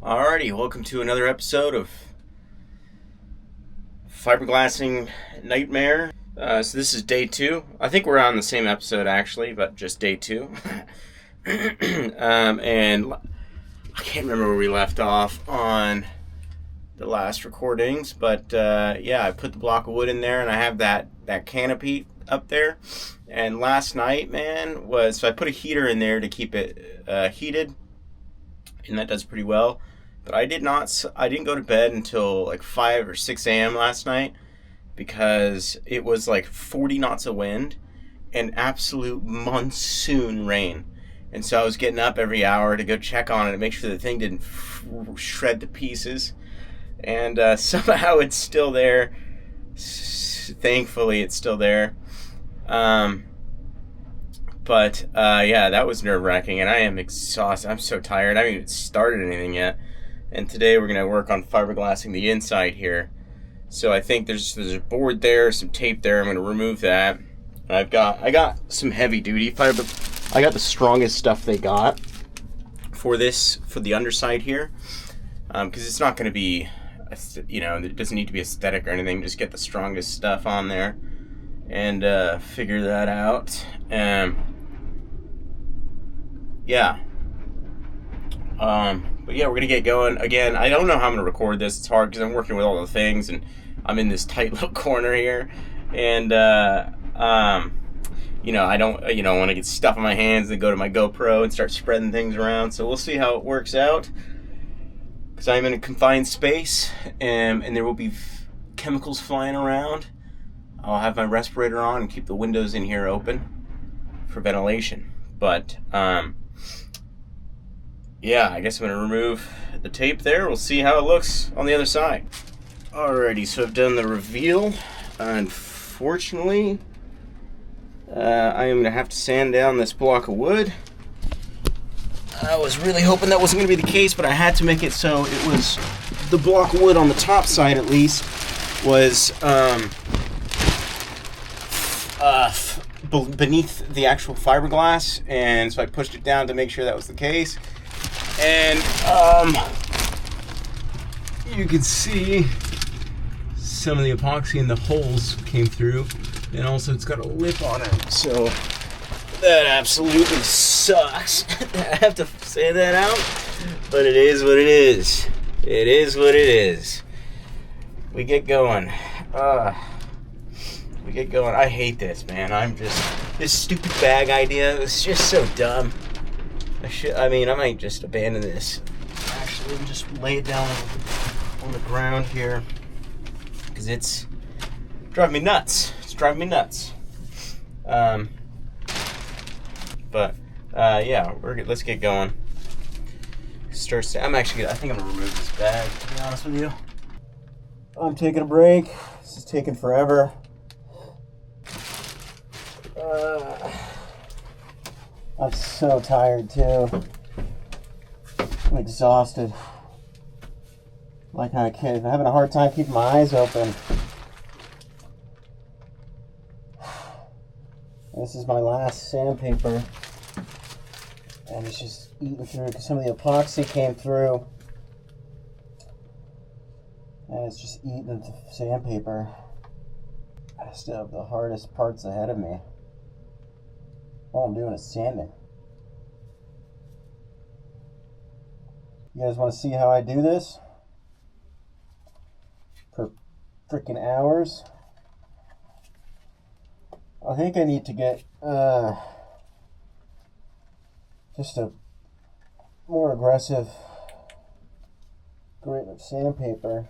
Alrighty, welcome to another episode of Fiberglassing Nightmare. So this is day 2. I think we're on the same episode actually, but just day 2. And I can't remember where we left off on the last recordings, but yeah, I put the block of wood in there and I have that canopy up there. And last night, man, so I put a heater in there to keep it heated, and that does pretty well. But I didn't go to bed until like 5 or 6 a.m. last night because it was like 40 knots of wind and absolute monsoon rain. And so I was getting up every hour to go check on it and make sure the thing didn't shred to pieces. And somehow it's still there. Thankfully, it's still there. But yeah, that was nerve-wracking, and I am exhausted. I'm so tired. I haven't even started anything yet. And today we're going to work on fiberglassing the inside here. So I think there's a board there, some tape there. I'm going to remove that. I got some heavy-duty fiber. I got the strongest stuff they got for the underside here, because it's not going to be, it doesn't need to be aesthetic or anything. Just get the strongest stuff on there and figure that out. Yeah. But yeah, we're going to get going. Again, I don't know how I'm going to record this. It's hard because I'm working with all the things, and I'm in this tight little corner here. And, I don't, want to get stuff on my hands and go to my GoPro and start spreading things around. So we'll see how it works out. Because I'm in a confined space, and there will be chemicals flying around. I'll have my respirator on and keep the windows in here open for ventilation. But, yeah, I guess I'm going to remove the tape there. We'll see how it looks on the other side. Alrighty, so I've done the reveal. Unfortunately, I am going to have to sand down this block of wood. I was really hoping that wasn't going to be the case, but I had to make it so it was the block of wood on the top side, at least, was beneath the actual fiberglass, and so I pushed it down to make sure that was the case. And you can see some of the epoxy in the holes came through, and also it's got a lip on it, so that absolutely sucks. I have to say that out, but it is what it is. It is what it is. We get going. I hate this, man. This stupid bag idea is just so dumb. I might just abandon this, actually, and just lay it down on the ground here, because it's driving me nuts. Yeah, let's get going. I think I'm gonna remove this bag, to be honest with you. I'm taking a break. This is taking forever. I'm so tired too. I'm exhausted. Like I'm a kid. I'm having a hard time keeping my eyes open. This is my last sandpaper. And it's just eating through because some of the epoxy came through. And it's just eating the sandpaper. I still have the hardest parts ahead of me. All I'm doing is sanding. You guys want to see how I do this? For freaking hours. I think I need to get just a more aggressive grit of sandpaper.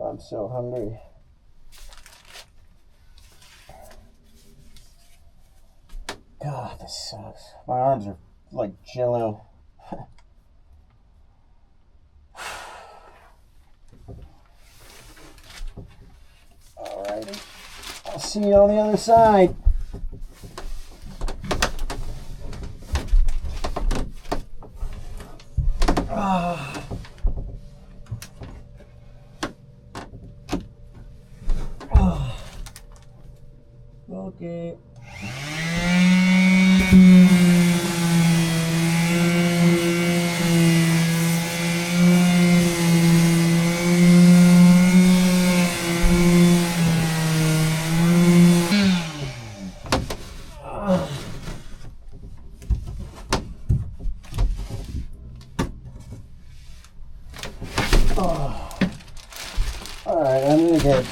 I'm so hungry. God, this sucks. My arms are like jello. Alrighty. I'll see you on the other side. Okay. Oh. All right, I'm gonna get.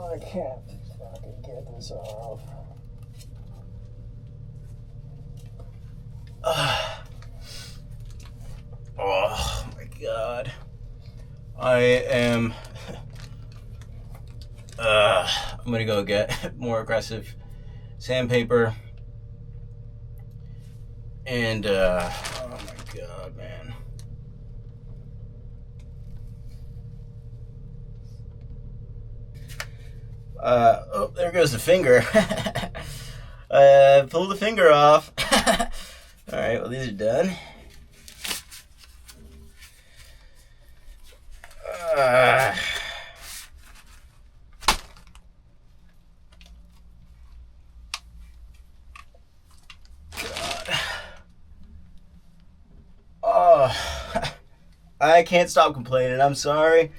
I can't fucking get this off. Oh my god. I am. I'm gonna go get more aggressive sandpaper. And, oh my god, man. Oh, there goes the finger. Pull the finger off. Alright, well, these are done. I can't stop complaining. I'm sorry.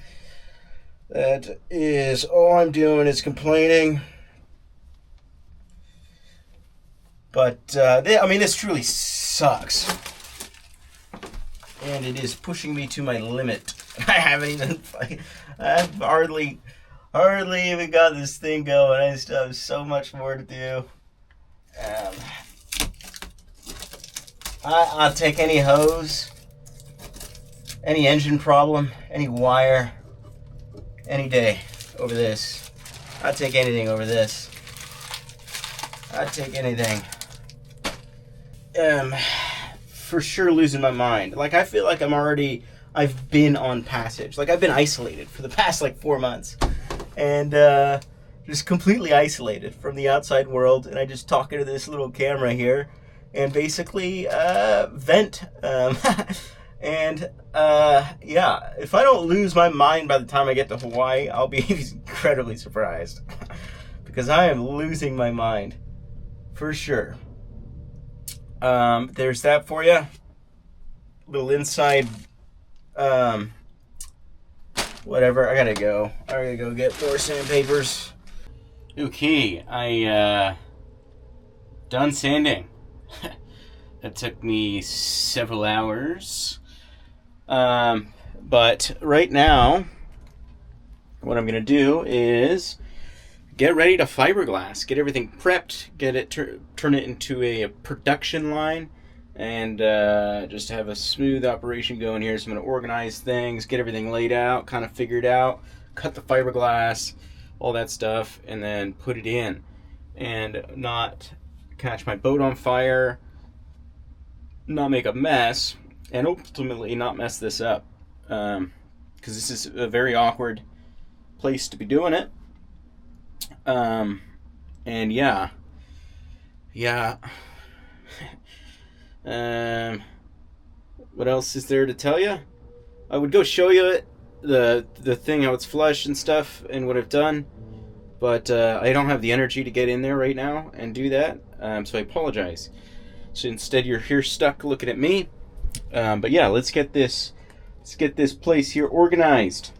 That is all I'm doing is complaining. But, I mean, this truly sucks. And it is pushing me to my limit. I haven't even, I've hardly even got this thing going. I still have so much more to do. I'll take any hose, any engine problem, any wire, any day over this. I'd take anything over this. I'd take anything. For sure losing my mind. Like, I feel like I've been on passage. Like, I've been isolated for the past, 4 months. And, just completely isolated from the outside world. And I just talk into this little camera here and basically, vent. And, yeah, if I don't lose my mind by the time I get to Hawaii, I'll be incredibly surprised. Because I am losing my mind. For sure. There's that for you. Little inside, whatever. I gotta go get more sandpapers. Okay, I, done sanding. That took me several hours. But right now, what I'm gonna do is get ready to fiberglass, get everything prepped, get it turn it into a production line, and just have a smooth operation going here. So I'm going to organize things, get everything laid out, kind of figured out, cut the fiberglass, all that stuff, and then put it in, and not catch my boat on fire, not make a mess, and ultimately not mess this up, because this is a very awkward place to be doing it. And yeah. What else is there to tell you? I would go show you it, the thing, how it's flush and stuff, and what I've done, but I don't have the energy to get in there right now and do that, so I apologize. So instead you're here stuck looking at me, but yeah, let's get this place here organized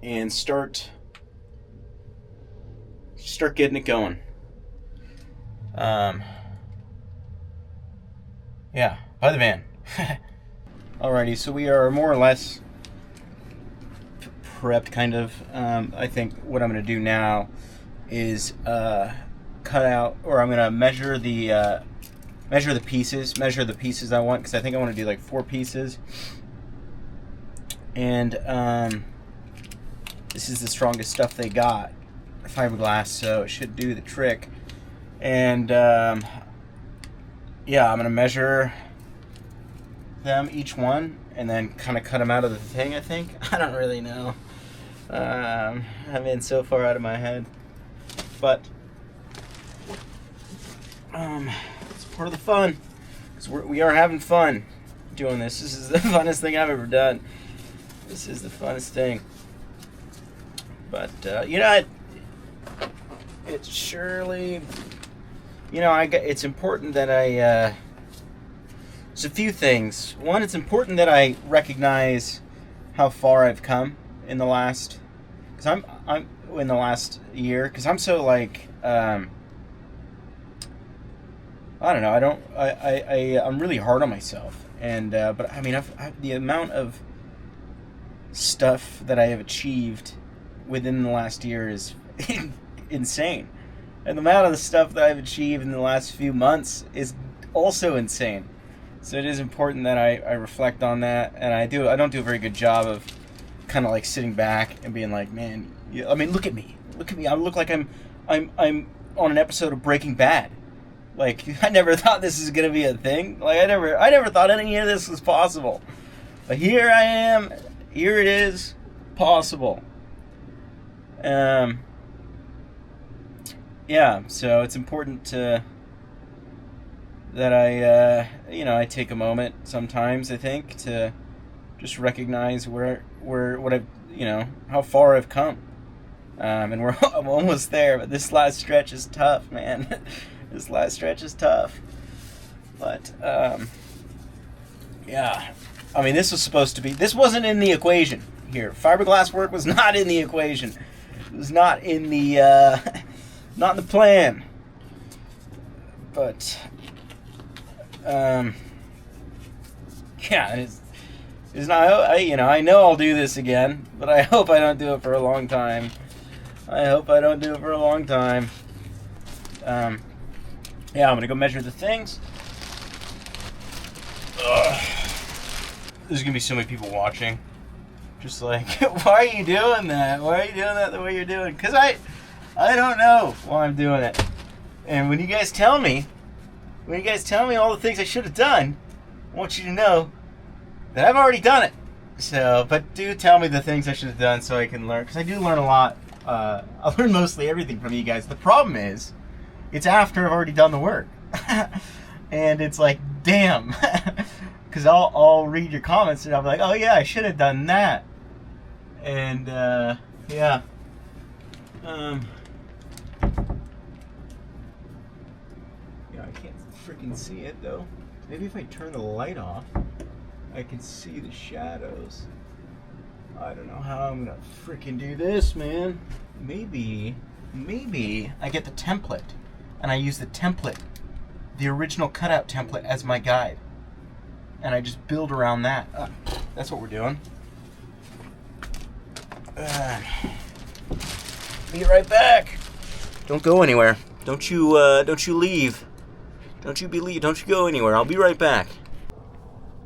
and start getting it going. Yeah, by the van. Alrighty, so we are more or less prepped, kind of. I think what I'm going to do now is cut out, or I'm going to measure the pieces I want, because I think I want to do 4 pieces. And this is the strongest stuff they got, fiberglass, so it should do the trick. And yeah, I'm gonna measure them, each one, and then kind of cut them out of the thing, I think. I don't really know. I'm in so far out of my head, but it's part of the fun, because we are having fun doing this. This is the funnest thing I've ever done. This is the funnest thing. But you know, it's surely, you know, it's important that I There's a few things. One, it's important that I recognize how far I've come in the last, because I'm in the last year, because I'm so like, I don't know. I'm really hard on myself, and but I mean, the amount of stuff that I have achieved within the last year is insane, and the amount of the stuff that I've achieved in the last few months is also insane. So it is important that I reflect on that, and I don't do a very good job of kind of like sitting back and being like, man, I mean, look at me. I look like I'm on an episode of Breaking Bad. Like, I never thought this is gonna be a thing. Like, I never thought any of this was possible. But here I am. Here it is, possible. Yeah. So it's important that I take a moment sometimes, I think, to just recognize how far I've come. And I'm almost there, but this last stretch is tough, man. This last stretch is tough. But, yeah. I mean, this wasn't in the equation here. Fiberglass work was not in the equation. It was not in the, not in the plan. But, yeah, it's not. I know I'll do this again, but I hope I don't do it for a long time. Yeah, I'm gonna go measure the things. Ugh. There's gonna be so many people watching, just like, why are you doing that? Why are you doing that the way you're doing? Because I don't know why I'm doing it. And when you guys tell me all the things I should have done, I want you to know that I've already done it. So, but do tell me the things I should have done so I can learn, because I do learn a lot. I learn mostly everything from you guys. The problem is, it's after I've already done the work. And it's like, damn. Because I'll read your comments and I'll be like, oh yeah, I should have done that. And, yeah. Yeah, I can't freaking see it though. Maybe if I turn the light off, I can see the shadows. I don't know how I'm gonna freaking do this, man. Maybe I get the template and I use the template, the original cutout template, as my guide, and I just build around that. That's what we're doing. Be right back. Don't go anywhere. Don't you leave. Don't you go anywhere. I'll be right back.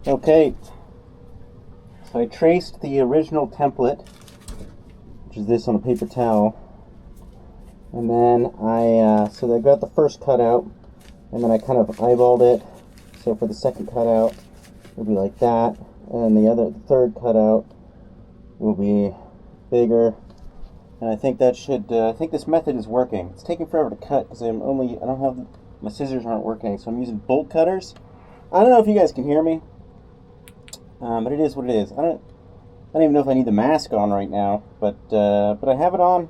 Okay. So I traced the original template, which is this on a paper towel, and then so I got the first cutout, and then I kind of eyeballed it. So for the second cutout, it'll be like that, and the third cutout will be bigger. And I think I think this method is working. It's taking forever to cut because my scissors aren't working, so I'm using bolt cutters. I don't know if you guys can hear me, but it is what it is. I don't even know if I need the mask on right now, but I have it on,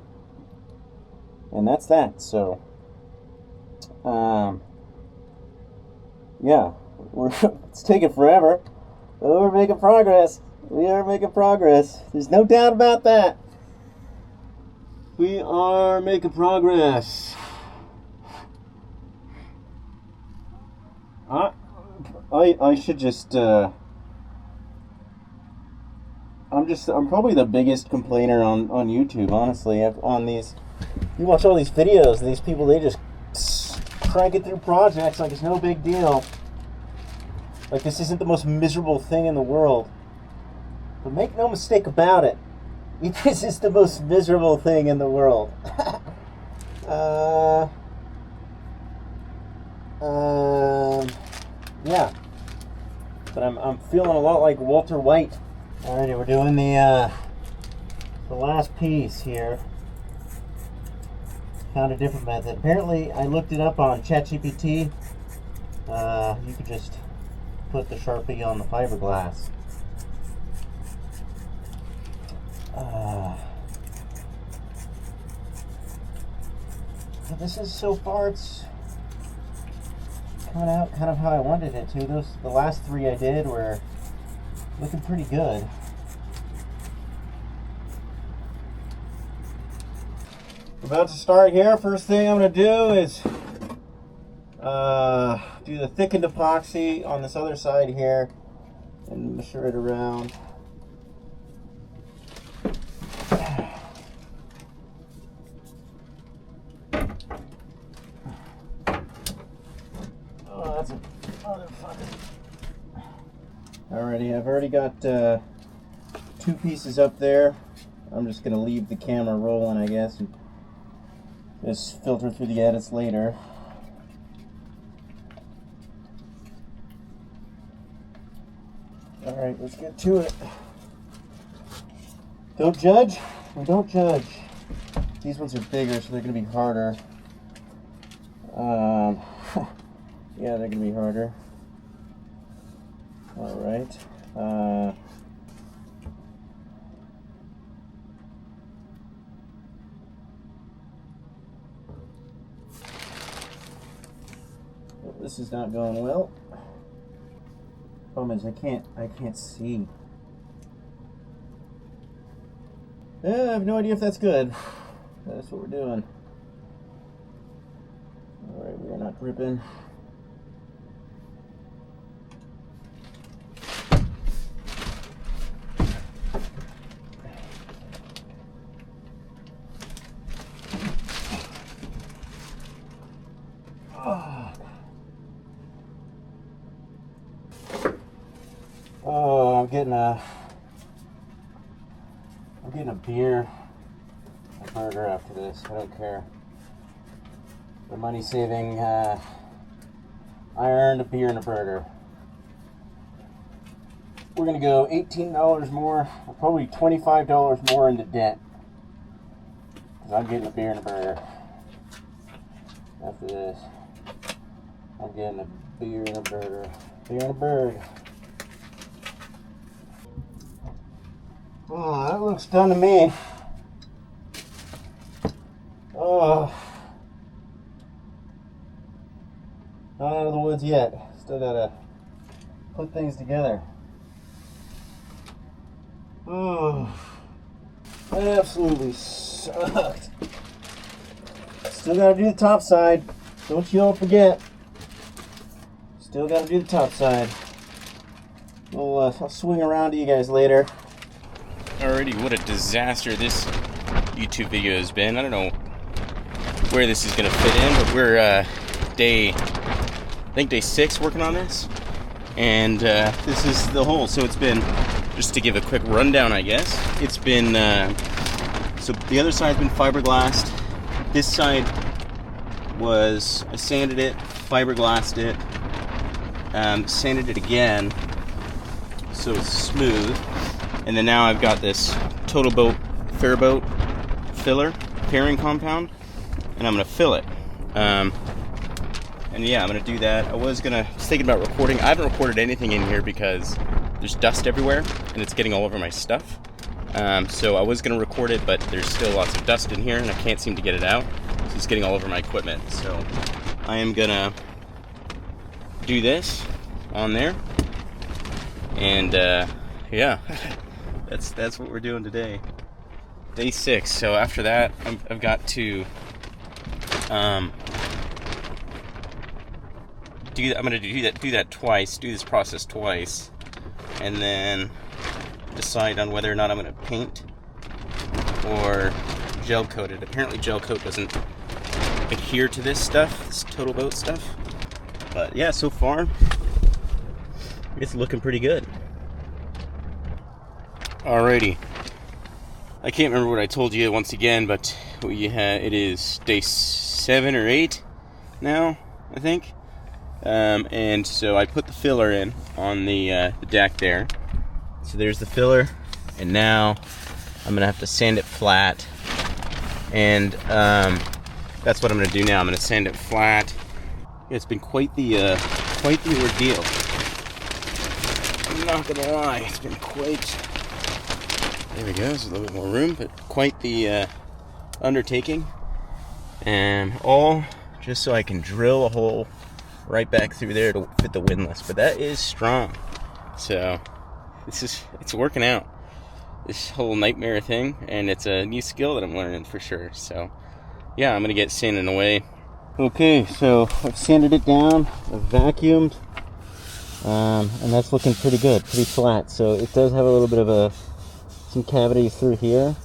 and that's that. So, yeah, it's taking forever, but we're making progress. We are making progress. There's no doubt about that. We are making progress. I should just I'm probably the biggest complainer on YouTube, honestly. You watch all these videos, these people, they just crank it through projects like it's no big deal. Like this isn't the most miserable thing in the world. But make no mistake about it, this is the most miserable thing in the world. Yeah. But I'm feeling a lot like Walter White. Alrighty, we're doing the last piece here. Found a different method. Apparently, I looked it up on ChatGPT. You could just put the Sharpie on the fiberglass. But this is, so far, it's coming out kind of how I wanted it to. The last 3 I did were looking pretty good. We're about to start here. First thing I'm going to do is do the thickened epoxy on this other side here and measure it around. Oh, that's a motherfucker. Alrighty, I've already got 2 pieces up there. I'm just going to leave the camera rolling, I guess, and just filter through the edits later. Alright, let's get to it. Don't judge. We don't judge. These ones are bigger, so they're going to be harder. Yeah, they're going to be harder. Alright. This is not going well. Problem is I can't see. I have no idea if that's good. That's what we're doing. Alright, we are not dripping. Oh, I'm getting a beer, a burger after this. I don't care. The money saving, I earned a beer and a burger. We're gonna go $18 more, probably $25 more into debt, because I'm getting a beer and a burger. After this, I'm getting a beer and a burger. Beer and a burger. Oh, that looks done to me. Oh, not out of the woods yet. Still gotta put things together. Oh, that absolutely sucked. Still gotta do the top side. Don't you all forget. Still gotta do the top side. I'll swing around to you guys later. Alrighty, what a disaster this YouTube video has been. I don't know where this is going to fit in, but we're I think day 6 working on this. And this is the hole. So it's been, just to give a quick rundown, I guess, it's been, so the other side's been fiberglassed. This side was, I sanded it, fiberglassed it, sanded it again so it's smooth. And then now I've got this Total Boat Fairboat filler, pairing compound, and I'm going to fill it. And yeah, I'm going to do that. I was thinking about recording. I haven't recorded anything in here because there's dust everywhere, and it's getting all over my stuff. So I was going to record it, but there's still lots of dust in here, and I can't seem to get it out. So it's getting all over my equipment. So I am going to do this on there. And yeah. That's what we're doing today. Day 6. So after that, I've got to I'm gonna do that twice. Do this process twice, and then decide on whether or not I'm gonna paint or gel coat it. Apparently, gel coat doesn't adhere to this stuff, this Total Boat stuff. But yeah, so far it's looking pretty good. Alrighty, I can't remember what I told you once again, but it is day 7 or 8 now, I think. And so I put the filler in on the deck there. So there's the filler, and now I'm gonna have to sand it flat. And that's what I'm gonna do now. I'm gonna sand it flat. It's been quite the ordeal. I'm not gonna lie, it's been quite. There we go, there's a little bit more room, but quite the undertaking. And all just so I can drill a hole right back through there to fit the windlass. But that is strong. So it's working out, this whole nightmare thing, and it's a new skill that I'm learning for sure. So yeah, I'm gonna get sanding away. Okay, so I've sanded it down, I've vacuumed, and that's looking pretty good, pretty flat. So it does have a little bit of some cavities through here.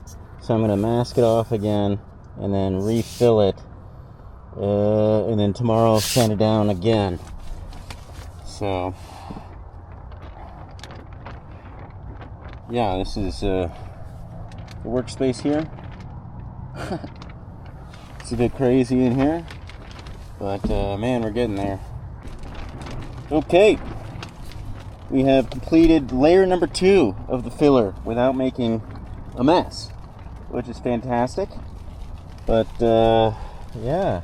So I'm gonna mask it off again and then refill it, and then tomorrow sand it down again. So yeah, this is the workspace here. It's a bit crazy in here, but man, we're getting there. Okay, we have completed layer number 2 of the filler without making a mess, which is fantastic. But yeah,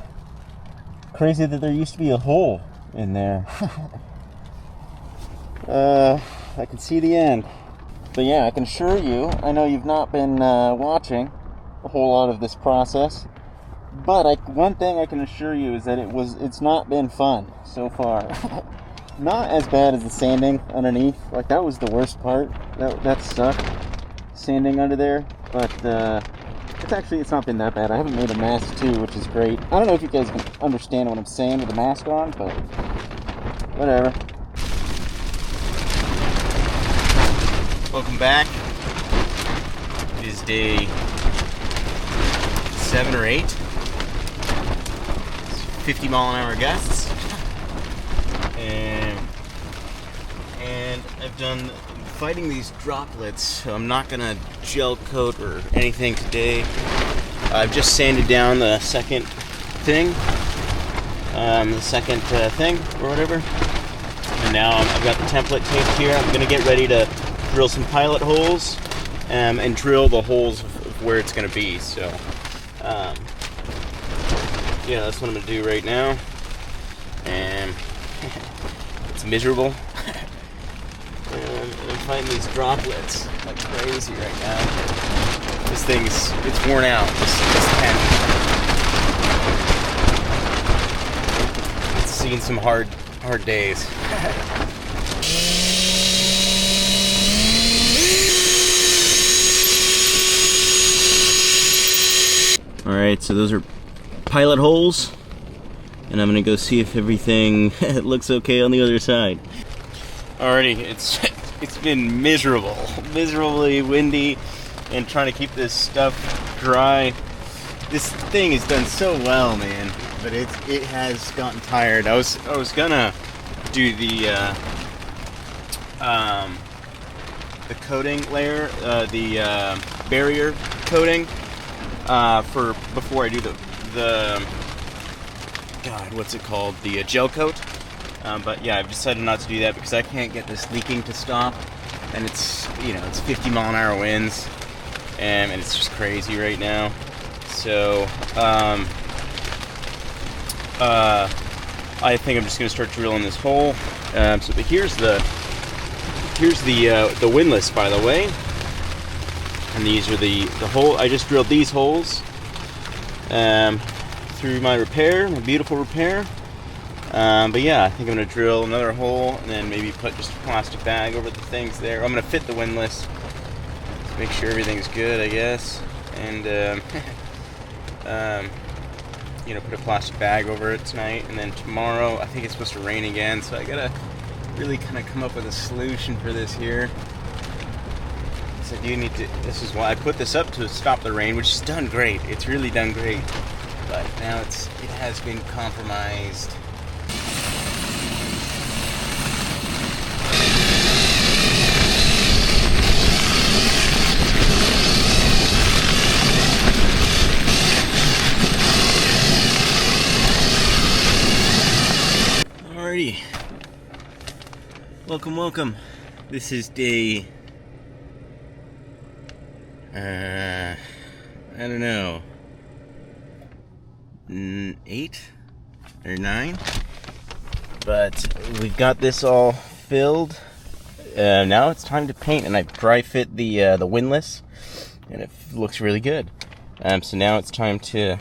crazy that there used to be a hole in there. I can see the end. But yeah, I can assure you, I know you've not been watching a whole lot of this process, but one thing I can assure you is that it's not been fun so far. Not as bad as the sanding underneath. Like, that was the worst part. That sucked, sanding under there. But it's not been that bad. I haven't made a mask too, which is great. I don't know if you guys can understand what I'm saying with the mask on, but whatever. Welcome back. It is day 7 or 8. It's 50 mile an hour gusts. And I've done fighting these droplets, so I'm not gonna gel coat or anything today. I've just sanded down the second thing, or whatever. And now I've got the template taped here. I'm gonna get ready to drill some pilot holes, and drill the holes of where it's going to be. So yeah, that's what I'm going to do right now. And it's miserable. I'm fighting these droplets like crazy right now. This thing's worn out. This pen. It's seen some hard days. Alright, so those are pilot holes, and I'm gonna go see if everything looks okay on the other side. Alrighty, it's been miserably windy, and trying to keep this stuff dry. This thing has done so well, man, but it has gotten tired. I was gonna do the coating layer, the barrier coating. For before I do the what's it called? The gel coat. But yeah, I've decided not to do that because I can't get this leaking to stop, and it's 50 mile an hour winds, and it's just crazy right now. So I think I'm just gonna start drilling this hole. But here's the windlass, by the way. And these are the hole. I just drilled these holes through my beautiful repair. But yeah, I think I'm gonna drill another hole and then maybe put just a plastic bag over the things there. I'm gonna fit the windlass to make sure everything's good, I guess. And put a plastic bag over it tonight. And then tomorrow, I think it's supposed to rain again, so I gotta really kind of come up with a solution for this here. I do need to. This is why I put this up, to stop the rain, which has done great. It's really done great, but now it has been compromised. Alrighty, welcome. This is day. I don't know, 8 or 9, but we've got this all filled. Now it's time to paint, and I dry fit the windlass, and it looks really good. So now it's time to.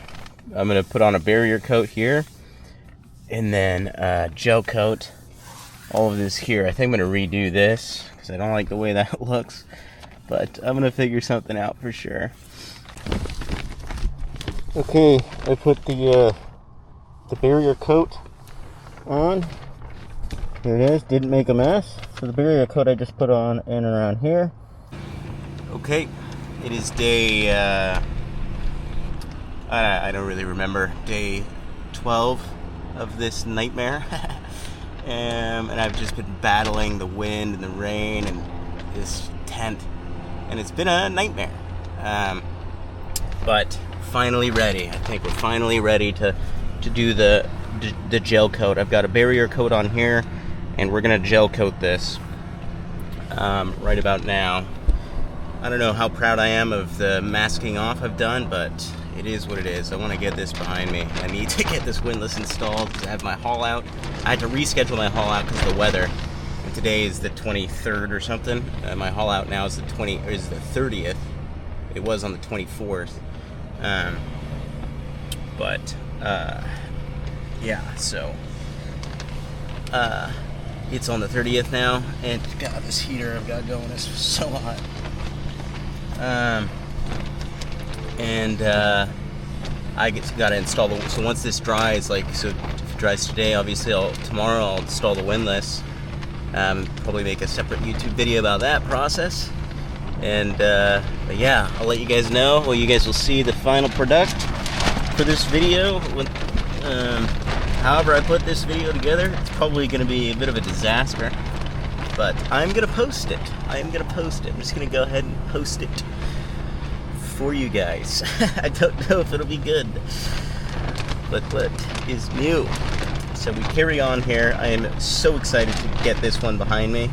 I'm gonna put on a barrier coat here, and then gel coat all of this here. I think I'm going to redo this because I don't like the way that looks, but I'm going to figure something out for sure. Okay, I put the barrier coat on. Here it is, didn't make a mess. So the barrier coat I just put on in and around here. Okay, it is day, I don't really remember, day 12 of this nightmare. And I've just been battling the wind and the rain and this tent, and it's been a nightmare. But finally ready. I think we're finally ready to do the gel coat. I've got a barrier coat on here, and we're gonna gel coat this right about now. I don't know how proud I am of the masking off I've done, but it is what it is. I want to get this behind me. I need to get this windlass installed because I have my haul out. I had to reschedule my haul out because of the weather. And today is the 23rd or something. My haul out now is the 30th. It was on the 24th. Yeah, so it's on the 30th now, and God, this heater I've got going is so hot. I got to install the. So once this dries, so if it dries today, obviously tomorrow I'll install the windlass. Probably make a separate YouTube video about that process. And but yeah, I'll let you guys know. Well, you guys will see the final product for this video. However I put this video together, it's probably going to be a bit of a disaster. But I'm going to post it. I'm just going to go ahead and post it for you guys. I don't know if it'll be good, but what is new? So we carry on here. I am so excited to get this one behind me.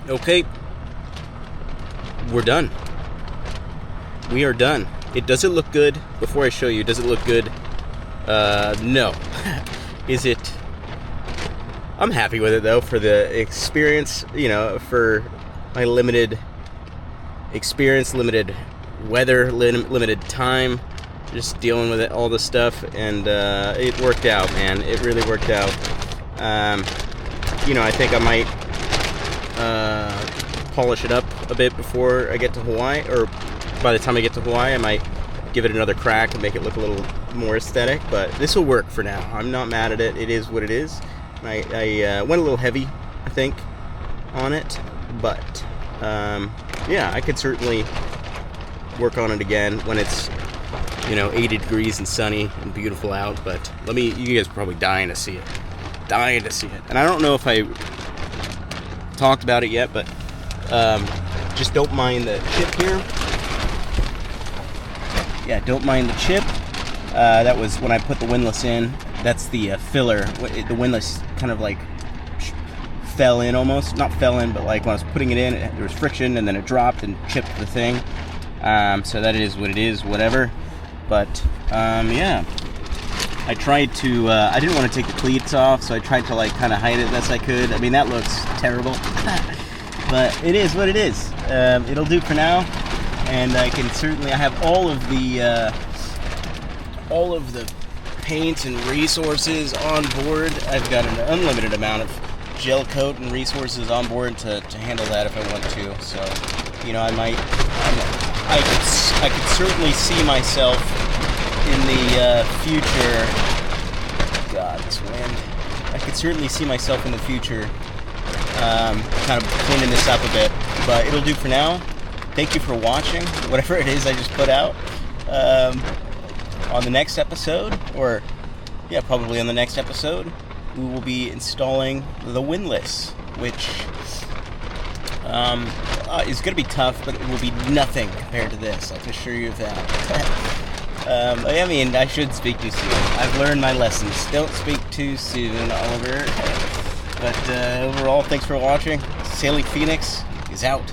Okay, we're done. We are done. Does it look good? Before I show you, does it look good? No. Is it? I'm happy with it though, for the experience, for my limited experience, limited weather, limited time, just dealing with all this stuff, and it worked out, man. It really worked out. I think I might polish it up a bit before I get to Hawaii, or by the time I get to Hawaii, I might give it another crack and make it look a little more aesthetic, but this will work for now. I'm not mad at it. It is what it is. I went a little heavy, I think, on it, but yeah, I could certainly work on it again when it's 80 degrees and sunny and beautiful out. But you guys are probably dying to see it, and I don't know if I talked about it yet, but just don't mind the chip here. Yeah, don't mind the chip. That was when I put the windlass in. That's the filler. The windlass kind of fell in almost. Not fell in, but when I was putting it in, there was friction, and then it dropped and chipped the thing. So that is what it is, whatever. But, yeah. I tried to, I didn't want to take the cleats off, so I tried to kind of hide it best I could. I mean, that looks terrible. But it is what it is. It'll do for now. And I have all of the paints and resources on board. I've got an unlimited amount of gel coat and resources on board to handle that if I want to. So, I could certainly see myself in the future. God, this wind. I could certainly see myself in the future, kind of cleaning this up a bit. But it'll do for now. Thank you for watching, whatever it is I just put out. On the next episode, probably on the next episode, we will be installing the windlass, which is going to be tough, but it will be nothing compared to this. I can assure you of that. I mean, I should speak too soon. I've learned my lessons. Don't speak too soon, Oliver. But overall, thanks for watching. Sailing Phoenix is out.